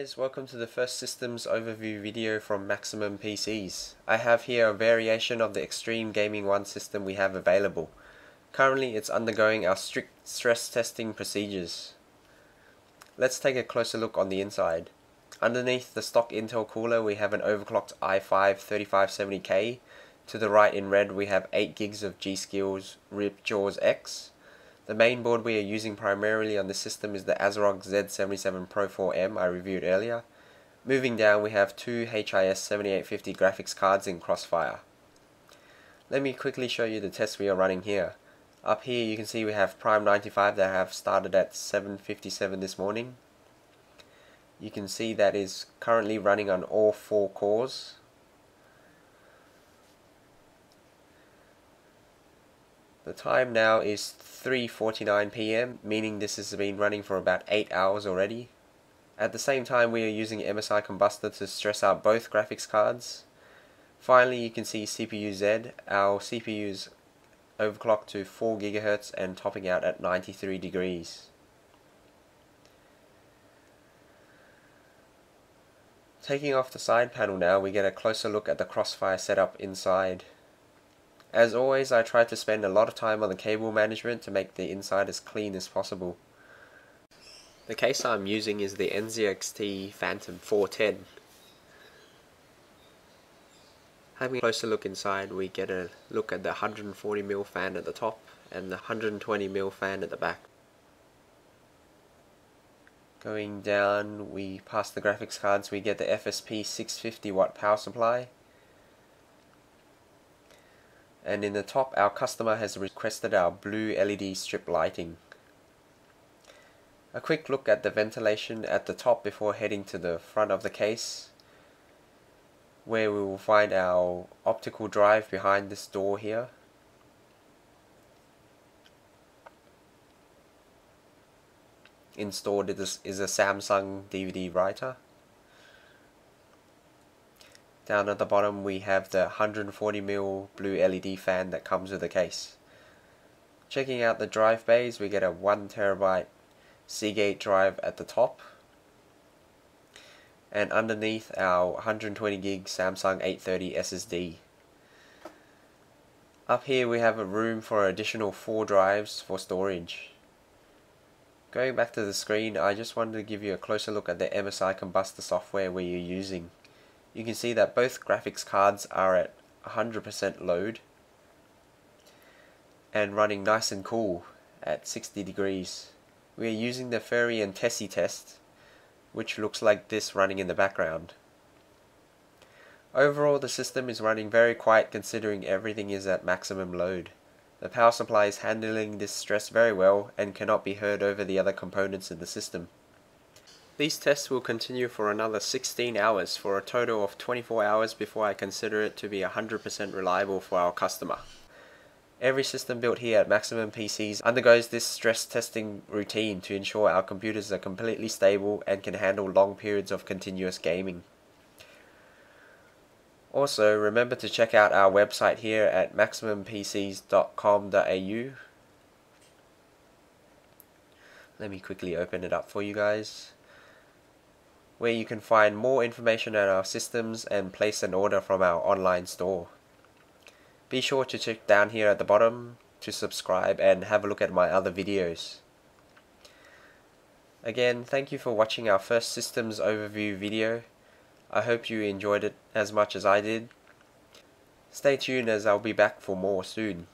guys, welcome to the first systems overview video from Maximum PCs. I have here a variation of the Extreme Gaming 1 system we have available. Currently it's undergoing our strict stress testing procedures. Let's take a closer look on the inside. Underneath the stock Intel cooler we have an overclocked i5 3570K. To the right in red we have 8 gigs of G.Skill's Ripjaws X. The main board we are using primarily on this system is the Asrock Z77 Pro 4M I reviewed earlier. Moving down we have two HIS 7850 graphics cards in Crossfire. Let me quickly show you the tests we are running here. Up here you can see we have Prime 95 that have started at 7:57 this morning. You can see that is currently running on all 4 cores. The time now is 3:49 PM, meaning this has been running for about 8 hours already. At the same time we are using MSI Combustor to stress out both graphics cards. Finally you can see CPU Z, our CPU is overclocked to 4 GHz and topping out at 93 degrees. Taking off the side panel now, we get a closer look at the Crossfire setup inside. As always, I try to spend a lot of time on the cable management to make the inside as clean as possible. The case I'm using is the NZXT Phantom 410. Having a closer look inside, we get a look at the 140mm fan at the top and the 120mm fan at the back. Going down, we pass the graphics cards, we get the FSP 650W power supply. And in the top, our customer has requested our blue LED strip lighting. A quick look at the ventilation at the top before heading to the front of the case, where we will find our optical drive behind this door here. Installed is a Samsung DVD writer. Down at the bottom we have the 140mm blue LED fan that comes with the case. Checking out the drive bays, we get a 1TB Seagate drive at the top. And underneath our 120GB Samsung 830 SSD. Up here we have a room for an additional 4 drives for storage. Going back to the screen, I just wanted to give you a closer look at the MSI Combustor software we are using. You can see that both graphics cards are at 100% load and running nice and cool at 60 degrees. We are using the Furry and Tessie test, which looks like this running in the background. Overall the system is running very quiet considering everything is at maximum load. The power supply is handling this stress very well and cannot be heard over the other components in the system. These tests will continue for another 16 hours for a total of 24 hours before I consider it to be 100% reliable for our customer. Every system built here at Maximum PCs undergoes this stress testing routine to ensure our computers are completely stable and can handle long periods of continuous gaming. Also, remember to check out our website here at maximumpcs.com.au. Let me quickly open it up for you guys, where you can find more information on our systems and place an order from our online store. Be sure to check down here at the bottom to subscribe and have a look at my other videos. Again, thank you for watching our first systems overview video. I hope you enjoyed it as much as I did. Stay tuned as I'll be back for more soon.